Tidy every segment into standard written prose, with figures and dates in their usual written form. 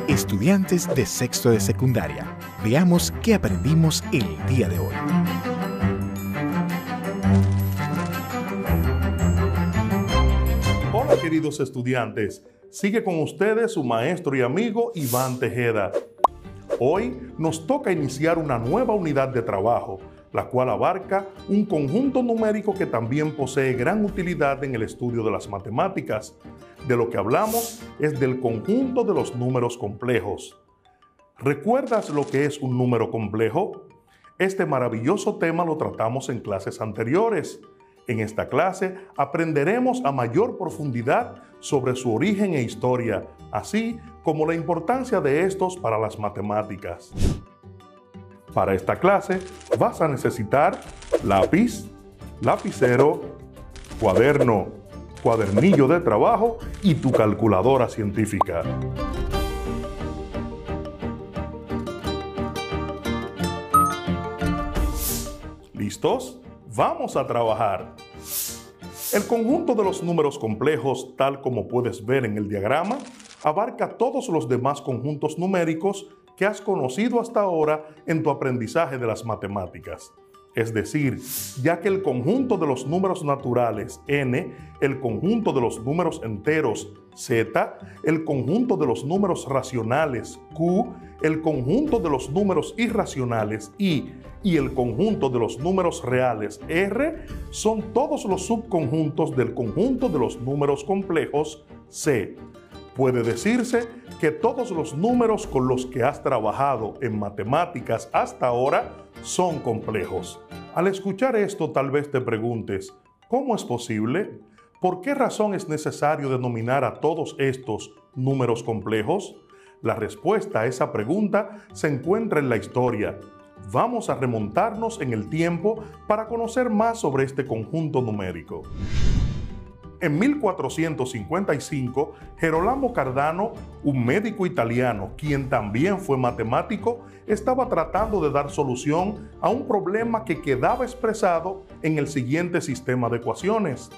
Estudiantes de sexto de secundaria, veamos qué aprendimos el día de hoy. Hola queridos estudiantes, sigue con ustedes su maestro y amigo Iván Tejeda. Hoy nos toca iniciar una nueva unidad de trabajo, la cual abarca un conjunto numérico que también posee gran utilidad en el estudio de las matemáticas. De lo que hablamos es del conjunto de los números complejos. ¿Recuerdas lo que es un número complejo? Este maravilloso tema lo tratamos en clases anteriores. En esta clase aprenderemos a mayor profundidad sobre su origen e historia, así como la importancia de estos para las matemáticas. Para esta clase vas a necesitar lápiz, lapicero, cuaderno, cuadernillo de trabajo y tu calculadora científica. ¿Listos? ¡Vamos a trabajar! El conjunto de los números complejos, tal como puedes ver en el diagrama, abarca todos los demás conjuntos numéricos que has conocido hasta ahora en tu aprendizaje de las matemáticas. Es decir, ya que el conjunto de los números naturales n, el conjunto de los números enteros z, el conjunto de los números racionales q, el conjunto de los números irracionales y el conjunto de los números reales r, son todos los subconjuntos del conjunto de los números complejos c. Puede decirse que todos los números con los que has trabajado en matemáticas hasta ahora son complejos. Al escuchar esto, tal vez te preguntes, ¿cómo es posible? ¿Por qué razón es necesario denominar a todos estos números complejos? La respuesta a esa pregunta se encuentra en la historia. Vamos a remontarnos en el tiempo para conocer más sobre este conjunto numérico. En 1455, Gerolamo Cardano, un médico italiano, quien también fue matemático, estaba tratando de dar solución a un problema que quedaba expresado en el siguiente sistema de ecuaciones.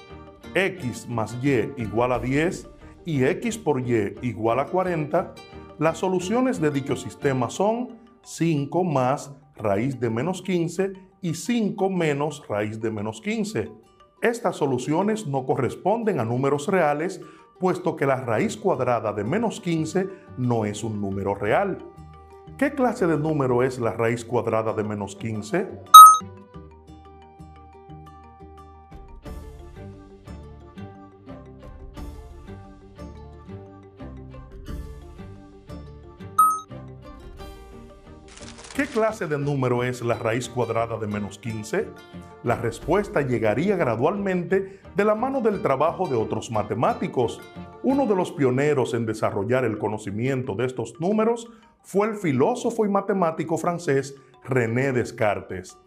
X más Y igual a 10 y X por Y igual a 40. Las soluciones de dicho sistema son 5 más raíz de menos 15 y 5 menos raíz de menos 15. Estas soluciones no corresponden a números reales, puesto que la raíz cuadrada de menos 15 no es un número real. ¿Qué clase de número es la raíz cuadrada de menos 15? ¿Qué clase de número es la raíz cuadrada de menos 15? La respuesta llegaría gradualmente de la mano del trabajo de otros matemáticos. Uno de los pioneros en desarrollar el conocimiento de estos números fue el filósofo y matemático francés René Descartes.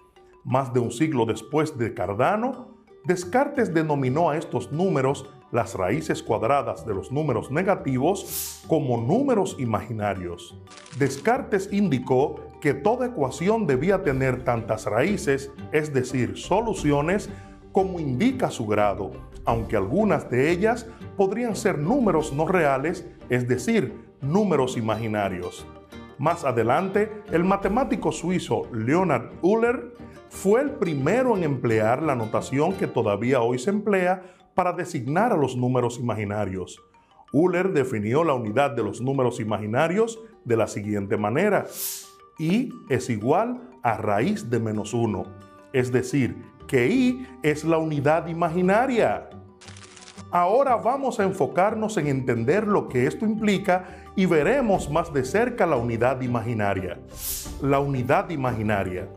Más de un siglo después de Cardano, Descartes denominó a estos números, las raíces cuadradas de los números negativos, como números imaginarios. Descartes indicó que toda ecuación debía tener tantas raíces, es decir, soluciones, como indica su grado, aunque algunas de ellas podrían ser números no reales, es decir, números imaginarios. Más adelante, el matemático suizo Leonhard Euler fue el primero en emplear la notación que todavía hoy se emplea para designar a los números imaginarios. Euler definió la unidad de los números imaginarios de la siguiente manera: i es igual a raíz de menos 1, es decir, que i es la unidad imaginaria. Ahora vamos a enfocarnos en entender lo que esto implica y veremos más de cerca la unidad imaginaria. La unidad imaginaria.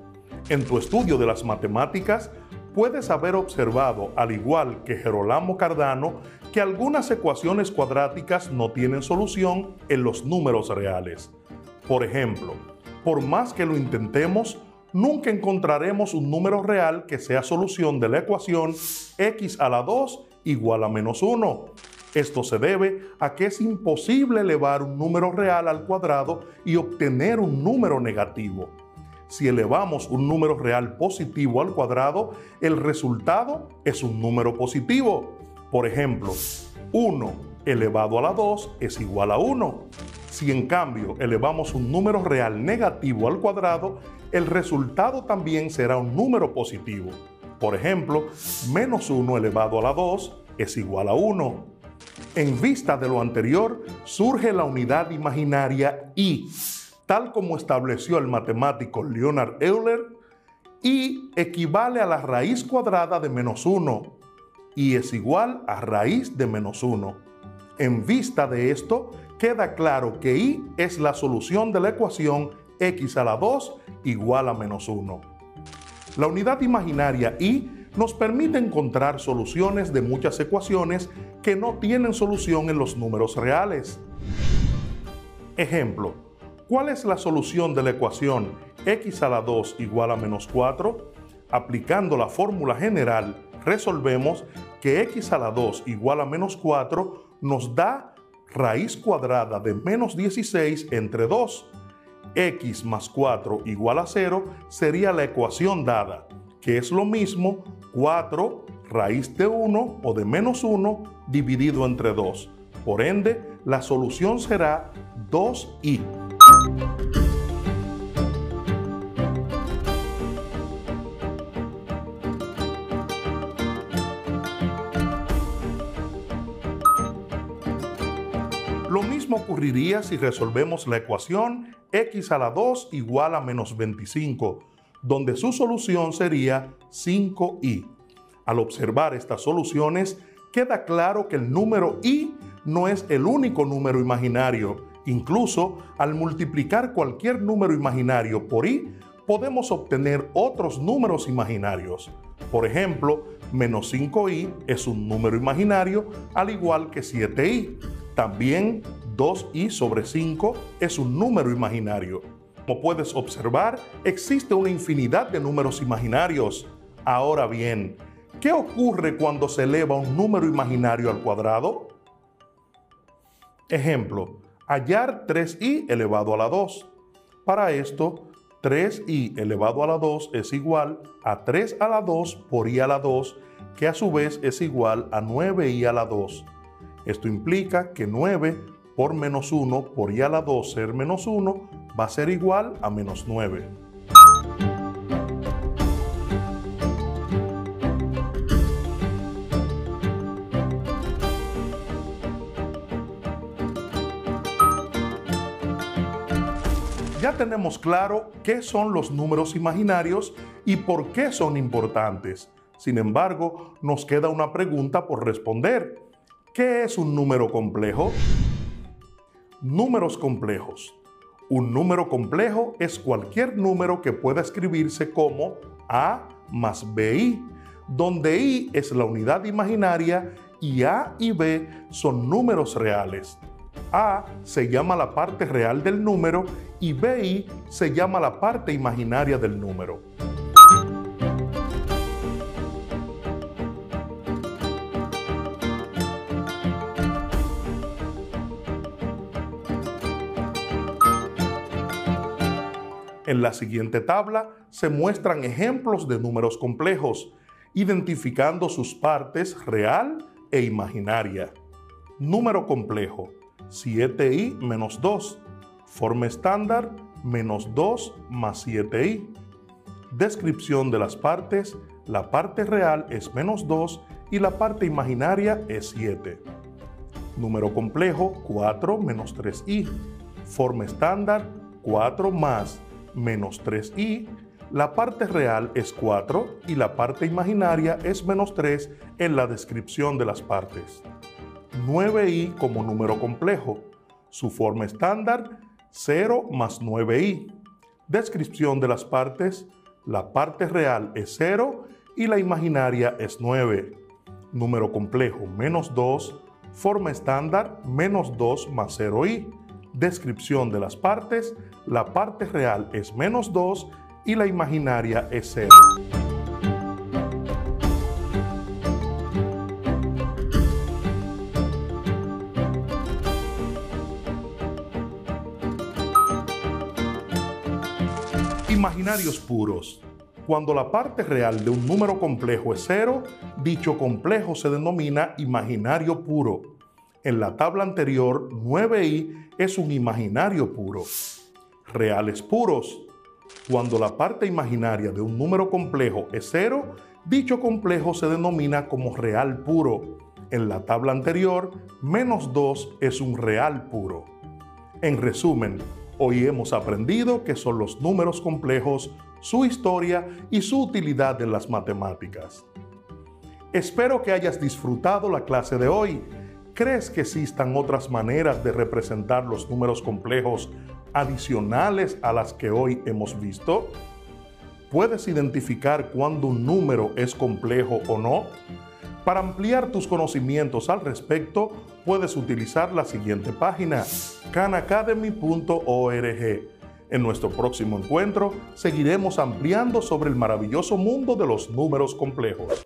En tu estudio de las matemáticas, puedes haber observado, al igual que Gerolamo Cardano, que algunas ecuaciones cuadráticas no tienen solución en los números reales. Por ejemplo, por más que lo intentemos, nunca encontraremos un número real que sea solución de la ecuación x a la 2 igual a menos 1. Esto se debe a que es imposible elevar un número real al cuadrado y obtener un número negativo. Si elevamos un número real positivo al cuadrado, el resultado es un número positivo. Por ejemplo, 1 elevado a la 2 es igual a 1. Si en cambio elevamos un número real negativo al cuadrado, el resultado también será un número positivo. Por ejemplo, menos 1 elevado a la 2 es igual a 1. En vista de lo anterior, surge la unidad imaginaria I, tal como estableció el matemático Leonhard Euler. I equivale a la raíz cuadrada de menos 1. I es igual a raíz de menos 1. En vista de esto, queda claro que I es la solución de la ecuación x a la 2 igual a menos 1. La unidad imaginaria I nos permite encontrar soluciones de muchas ecuaciones que no tienen solución en los números reales. Ejemplo, ¿cuál es la solución de la ecuación x a la 2 igual a menos 4? Aplicando la fórmula general, resolvemos que x a la 2 igual a menos 4 nos da raíz cuadrada de menos 16 entre 2. X más 4 igual a 0 sería la ecuación dada, que es lo mismo 4 raíz de 1 o de menos 1 dividido entre 2. Por ende, la solución será 2i. Lo mismo ocurriría si resolvemos la ecuación x a la 2 igual a menos 25, donde su solución sería 5i. Al observar estas soluciones, queda claro que el número i no es el único número imaginario. Incluso, al multiplicar cualquier número imaginario por i, podemos obtener otros números imaginarios. Por ejemplo, menos 5i es un número imaginario, al igual que 7i. También 2i sobre 5 es un número imaginario. Como puedes observar, existe una infinidad de números imaginarios. Ahora bien, ¿qué ocurre cuando se eleva un número imaginario al cuadrado? Ejemplo, hallar 3i elevado a la 2. Para esto, 3i elevado a la 2 es igual a 3 a la 2 por i a la 2, que a su vez es igual a 9i a la 2. Esto implica que 9 por menos 1 por i a la 2 ser menos 1 va a ser igual a menos 9. Ya tenemos claro qué son los números imaginarios y por qué son importantes. Sin embargo, nos queda una pregunta por responder. ¿Qué es un número complejo? Números complejos. Un número complejo es cualquier número que pueda escribirse como a más bi, donde i es la unidad imaginaria y a y b son números reales. A se llama la parte real del número y bi se llama la parte imaginaria del número. En la siguiente tabla se muestran ejemplos de números complejos, identificando sus partes real e imaginaria. Número complejo, 7i menos 2. Forma estándar, menos 2 más 7i. Descripción de las partes, la parte real es menos 2 y la parte imaginaria es 7. Número complejo, 4 menos 3i. Forma estándar, 4 más menos 3i, la parte real es 4 y la parte imaginaria es menos 3 en la descripción de las partes. 9i como número complejo, su forma estándar 0 más 9i. Descripción de las partes, la parte real es 0 y la imaginaria es 9. Número complejo menos 2, forma estándar menos 2 más 0i. Descripción de las partes, la parte real es menos 2 y la imaginaria es 0. Imaginarios puros. Cuando la parte real de un número complejo es 0, dicho complejo se denomina imaginario puro. En la tabla anterior, 9i es un imaginario puro. Reales puros. Cuando la parte imaginaria de un número complejo es 0, dicho complejo se denomina como real puro. En la tabla anterior, -2 es un real puro. En resumen, hoy hemos aprendido qué son los números complejos, su historia y su utilidad en las matemáticas. Espero que hayas disfrutado la clase de hoy. ¿Crees que existan otras maneras de representar los números complejos adicionales a las que hoy hemos visto? ¿Puedes identificar cuándo un número es complejo o no? Para ampliar tus conocimientos al respecto, puedes utilizar la siguiente página, khanacademy.org. En nuestro próximo encuentro, seguiremos ampliando sobre el maravilloso mundo de los números complejos.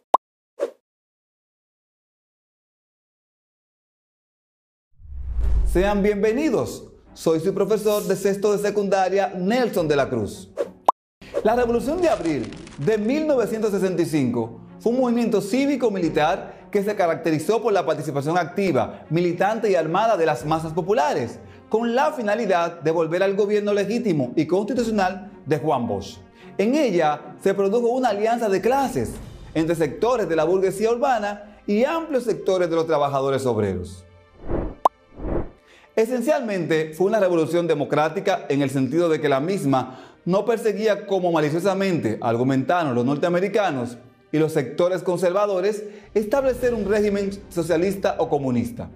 Sean bienvenidos. Soy su profesor de sexto de secundaria, Nelson de la Cruz. La Revolución de Abril de 1965 fue un movimiento cívico-militar que se caracterizó por la participación activa, militante y armada de las masas populares, con la finalidad de volver al gobierno legítimo y constitucional de Juan Bosch. En ella se produjo una alianza de clases entre sectores de la burguesía urbana y amplios sectores de los trabajadores obreros. Esencialmente fue una revolución democrática en el sentido de que la misma no perseguía como maliciosamente argumentaron los norteamericanos y los sectores conservadores establecer un régimen socialista o comunista.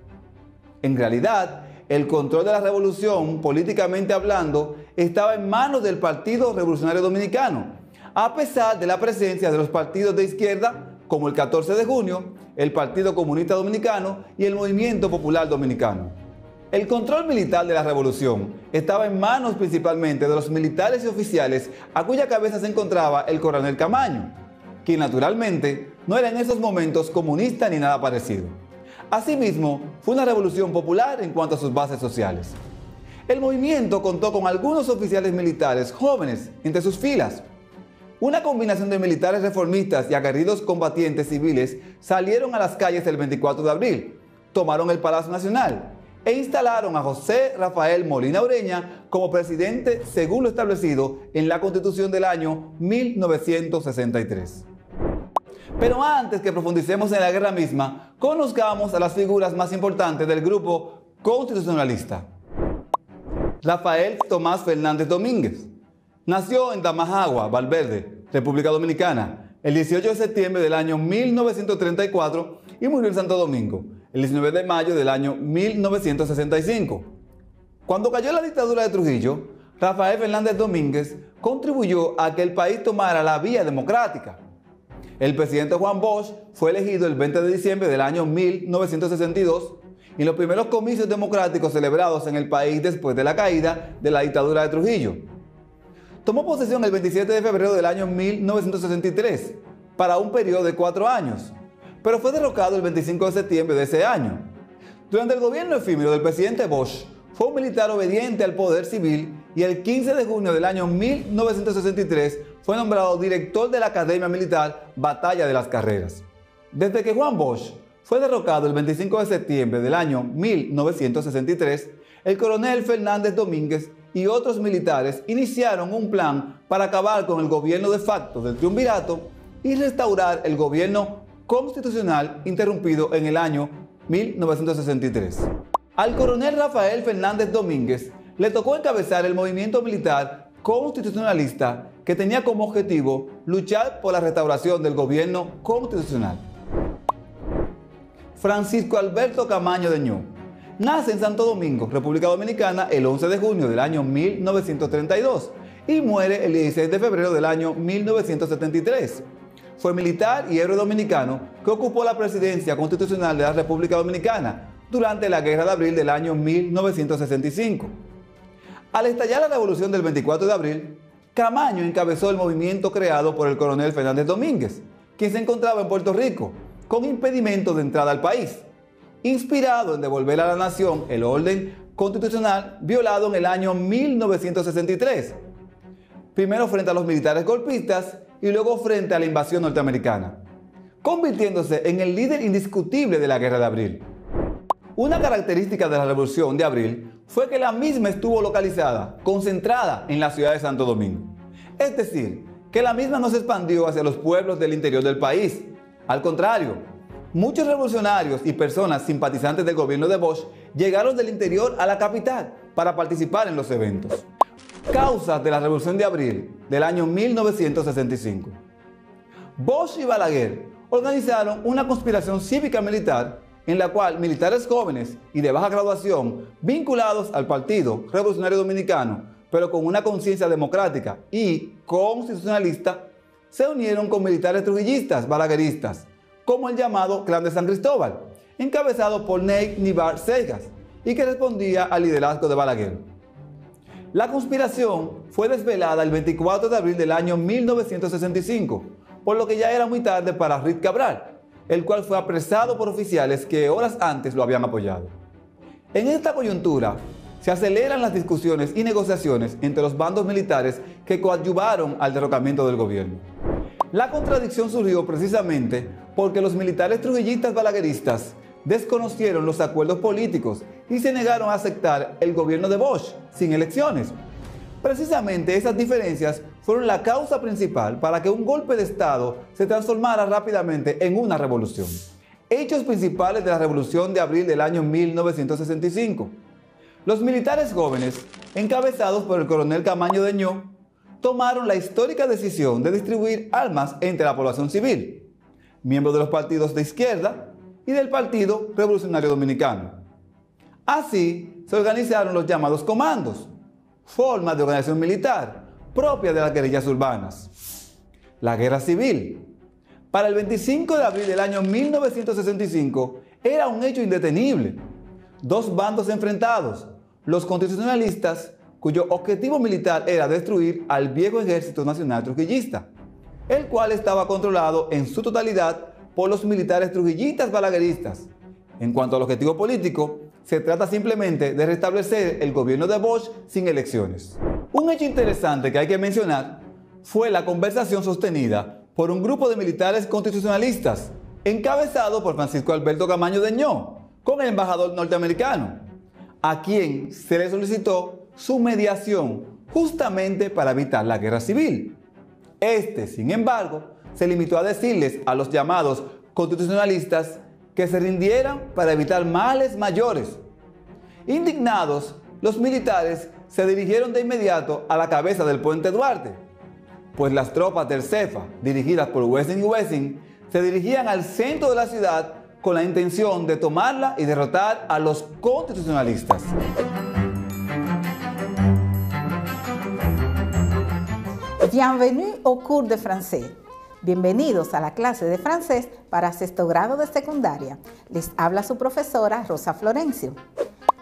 En realidad, el control de la revolución, políticamente hablando, estaba en manos del Partido Revolucionario Dominicano, a pesar de la presencia de los partidos de izquierda como el 14 de junio, el Partido Comunista Dominicano y el Movimiento Popular Dominicano. El control militar de la revolución estaba en manos principalmente de los militares y oficiales a cuya cabeza se encontraba el coronel Camaño, quien naturalmente no era en esos momentos comunista ni nada parecido. Asimismo, fue una revolución popular en cuanto a sus bases sociales. El movimiento contó con algunos oficiales militares jóvenes entre sus filas. Una combinación de militares reformistas y aguerridos combatientes civiles salieron a las calles el 24 de abril, tomaron el Palacio Nacional e instalaron a José Rafael Molina Ureña como presidente según lo establecido en la Constitución del año 1963. Pero antes que profundicemos en la guerra misma, conozcamos a las figuras más importantes del grupo constitucionalista. Rafael Tomás Fernández Domínguez nació en Damajagua, Valverde, República Dominicana, el 18 de septiembre del año 1934 y murió en Santo Domingo, el 19 de mayo del año 1965. Cuando cayó la dictadura de Trujillo, Rafael Fernández Domínguez contribuyó a que el país tomara la vía democrática. El presidente Juan Bosch fue elegido el 20 de diciembre del año 1962 y los primeros comicios democráticos celebrados en el país después de la caída de la dictadura de Trujillo. Tomó posesión el 27 de febrero del año 1963 para un periodo de 4 años, pero fue derrocado el 25 de septiembre de ese año. Durante el gobierno efímero del presidente Bosch, fue un militar obediente al poder civil y el 15 de junio del año 1963 fue nombrado director de la Academia Militar Batalla de las Carreras. Desde que Juan Bosch fue derrocado el 25 de septiembre del año 1963, el coronel Fernández Domínguez y otros militares iniciaron un plan para acabar con el gobierno de facto del triunvirato y restaurar el gobierno constitucional interrumpido en el año 1963. Al coronel Rafael Fernández Domínguez le tocó encabezar el movimiento militar constitucionalista que tenía como objetivo luchar por la restauración del gobierno constitucional. Francisco Alberto Camaño de Ño nace en Santo Domingo, República Dominicana, el 11 de junio del año 1932 y muere el 16 de febrero del año 1973. Fue militar y héroe dominicano que ocupó la presidencia constitucional de la República Dominicana durante la Guerra de Abril del año 1965. Al estallar la revolución del 24 de abril, Camaño encabezó el movimiento creado por el coronel Fernández Domínguez, quien se encontraba en Puerto Rico, con impedimento de entrada al país, inspirado en devolver a la nación el orden constitucional violado en el año 1963, primero frente a los militares golpistas y luego frente a la invasión norteamericana, convirtiéndose en el líder indiscutible de la Guerra de Abril. Una característica de la Revolución de Abril fue que la misma estuvo localizada, concentrada en la ciudad de Santo Domingo. Es decir, que la misma no se expandió hacia los pueblos del interior del país. Al contrario, muchos revolucionarios y personas simpatizantes del gobierno de Bosch llegaron del interior a la capital para participar en los eventos. Causas de la Revolución de Abril del año 1965. Bosch y Balaguer organizaron una conspiración cívica-militar en la cual militares jóvenes y de baja graduación vinculados al Partido Revolucionario Dominicano, pero con una conciencia democrática y constitucionalista, se unieron con militares trujillistas balagueristas, como el llamado Clan de San Cristóbal, encabezado por Ney Nibar Seijas, y que respondía al liderazgo de Balaguer. La conspiración fue desvelada el 24 de abril del año 1965, por lo que ya era muy tarde para Ruiz Cabral, el cual fue apresado por oficiales que horas antes lo habían apoyado. En esta coyuntura, se aceleran las discusiones y negociaciones entre los bandos militares que coadyuvaron al derrocamiento del gobierno. La contradicción surgió precisamente porque los militares trujillistas balagueristas desconocieron los acuerdos políticos y se negaron a aceptar el gobierno de Bosch sin elecciones. Precisamente esas diferencias fueron la causa principal para que un golpe de Estado se transformara rápidamente en una revolución. Hechos principales de la Revolución de Abril del año 1965. Los militares jóvenes, encabezados por el coronel Camaño Deñó, tomaron la histórica decisión de distribuir armas entre la población civil, miembros de los partidos de izquierda y del Partido Revolucionario Dominicano. Así se organizaron los llamados comandos, formas de organización militar propia de las guerrillas urbanas. La guerra civil. Para el 25 de abril del año 1965 era un hecho indetenible. Dos bandos enfrentados, los constitucionalistas, cuyo objetivo militar era destruir al viejo Ejército Nacional Trujillista, el cual estaba controlado en su totalidad por los militares trujillistas balagueristas. En cuanto al objetivo político, se trata simplemente de restablecer el gobierno de Bosch sin elecciones. Un hecho interesante que hay que mencionar fue la conversación sostenida por un grupo de militares constitucionalistas, encabezado por Francisco Alberto Camaño Deñó, con el embajador norteamericano, a quien se le solicitó su mediación justamente para evitar la guerra civil. Este, sin embargo, se limitó a decirles a los llamados constitucionalistas que se rindieran para evitar males mayores. Indignados, los militares se dirigieron de inmediato a la cabeza del puente Duarte, pues las tropas del CEFA, dirigidas por Wessing y Wessing, se dirigían al centro de la ciudad con la intención de tomarla y derrotar a los constitucionalistas. Bienvenue au cours de français. Bienvenidos a la clase de francés para sexto grado de secundaria. Les habla su profesora Rosa Florencio.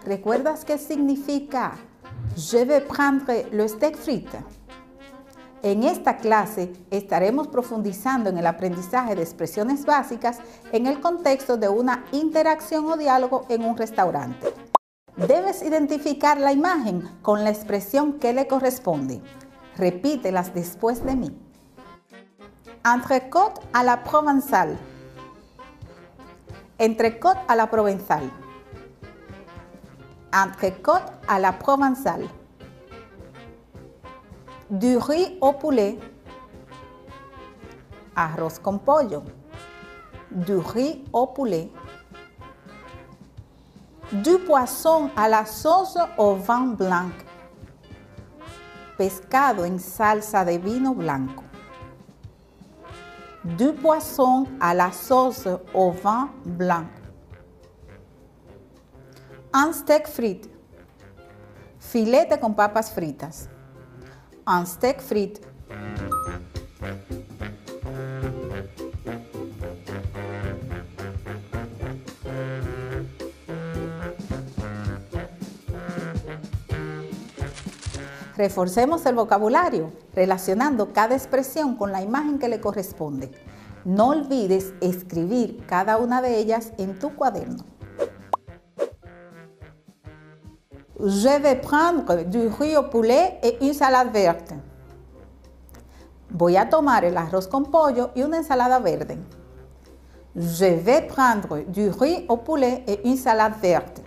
¿Recuerdas qué significa je vais prendre le steak frite? En esta clase estaremos profundizando en el aprendizaje de expresiones básicas en el contexto de una interacción o diálogo en un restaurante. Debes identificar la imagen con la expresión que le corresponde. Repítelas después de mí. Entrecôte à la provençale. Entrecôte à la provençale. Entrecôte à la provençale. Du riz au poulet. Arroz con pollo. Du riz au poulet. Du poisson à la sauce au vin blanc. Pescado en salsa de vino blanco. Du poisson à la sauce au vin blanc. Un steak frit. Filete con papas fritas. Un steak frit. Reforcemos el vocabulario, relacionando cada expresión con la imagen que le corresponde. No olvides escribir cada una de ellas en tu cuaderno. Je vais prendre du riz au poulet et une salade verte. Voy a tomar el arroz con pollo y una ensalada verde. Je vais prendre du riz au poulet et une salade verte.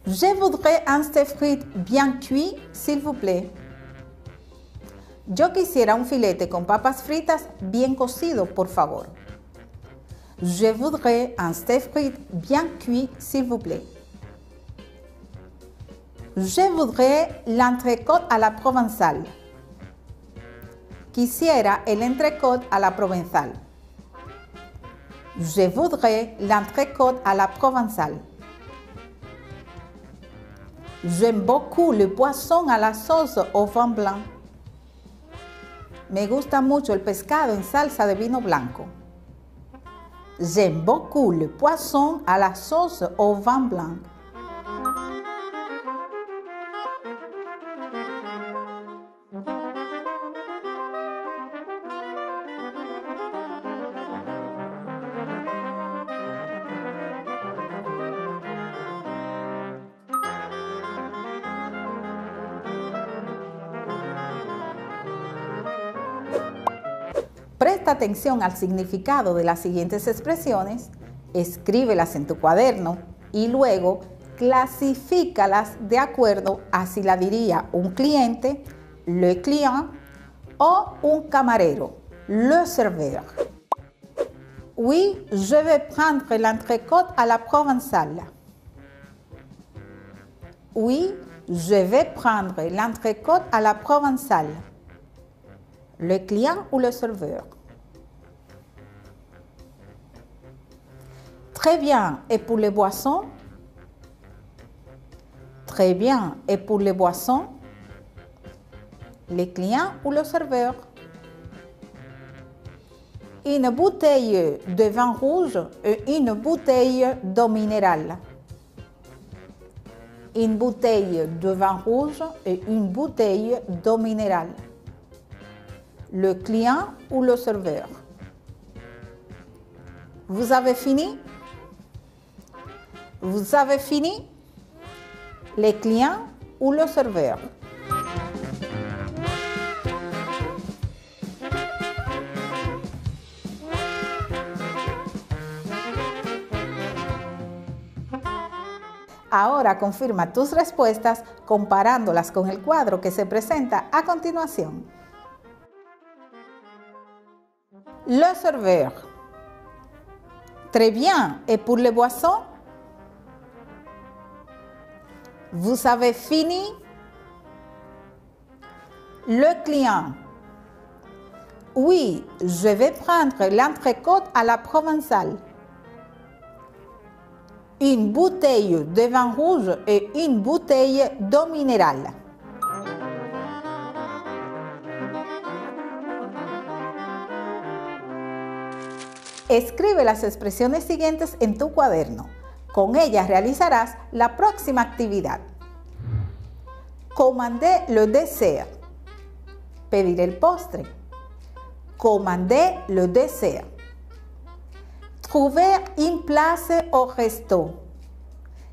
Je voudrais un steak frites bien cuit, s'il vous plaît. Yo quisiera un filete con papas fritas bien cocido, por favor. Je voudrais un steak frites bien cuit, s'il vous plaît. Je voudrais l'entrecôte à la provençale. Quisiera el entrecôte à la provençale. Je voudrais l'entrecôte à la provençale. J'aime beaucoup le poisson à la sauce au vin blanc. Me gusta mucho el pescado en salsa de vino blanco. J'aime beaucoup le poisson à la sauce au vin blanc. Presta atención al significado de las siguientes expresiones, escríbelas en tu cuaderno y luego clasifícalas de acuerdo a si la diría un cliente, le client, o un camarero, le serveur. Oui, je vais prendre l'entrecôte à la provençale. Oui, je vais prendre l'entrecôte à la provençale. Le client ou le serveur. Très bien, et pour les boissons? Très bien, et pour les boissons? Le client ou le serveur? Une bouteille de vin rouge et une bouteille d'eau minérale. Une bouteille de vin rouge et une bouteille d'eau minérale. Le client ou le serveur. Vous avez fini? Vous avez fini? Le client ou le serveur. Ahora confirma tus respuestas comparándolas con el cuadro que se presenta a continuación. Le serveur. Très bien. Et pour les boissons? Vous avez fini? Le client. Oui, je vais prendre l'entrecôte à la provençale. Une bouteille de vin rouge et une bouteille d'eau minérale. Escribe las expresiones siguientes en tu cuaderno. Con ellas realizarás la próxima actividad. Commander le dessert. Pedir el postre. Commander le dessert. Trouver une place au resto.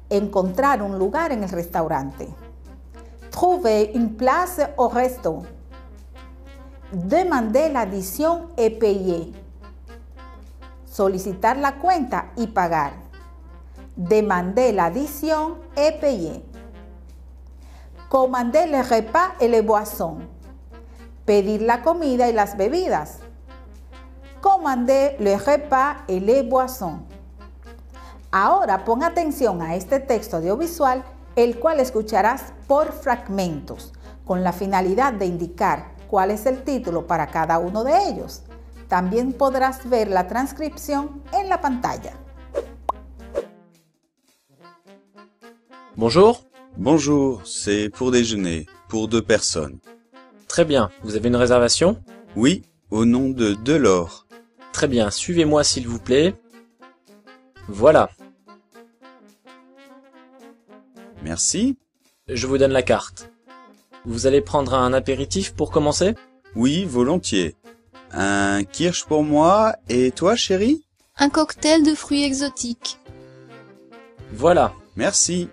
Encontrar un lugar en el restaurante. Trouver une place au resto. Demander l'addition et payer. Solicitar la cuenta y pagar. Demander l'addition et payer. Commander le repas et les boissons. Pedir la comida y las bebidas. Commander le repas et les boissons. Ahora pon atención a este texto audiovisual, el cual escucharás por fragmentos, con la finalidad de indicar cuál es el título para cada uno de ellos. También podrás ver la transcripción en la pantalla. Bonjour. Bonjour, c'est pour déjeuner, pour 2 personnes. Très bien, vous avez une réservation? Oui, au nom de Delors. Très bien, suivez-moi s'il vous plaît. Voilà. Merci. Je vous donne la carte. Vous allez prendre un apéritif pour commencer? Oui, volontiers. Un kirsch pour moi, et toi, chérie? Un cocktail de fruits exotiques. Voilà. Merci.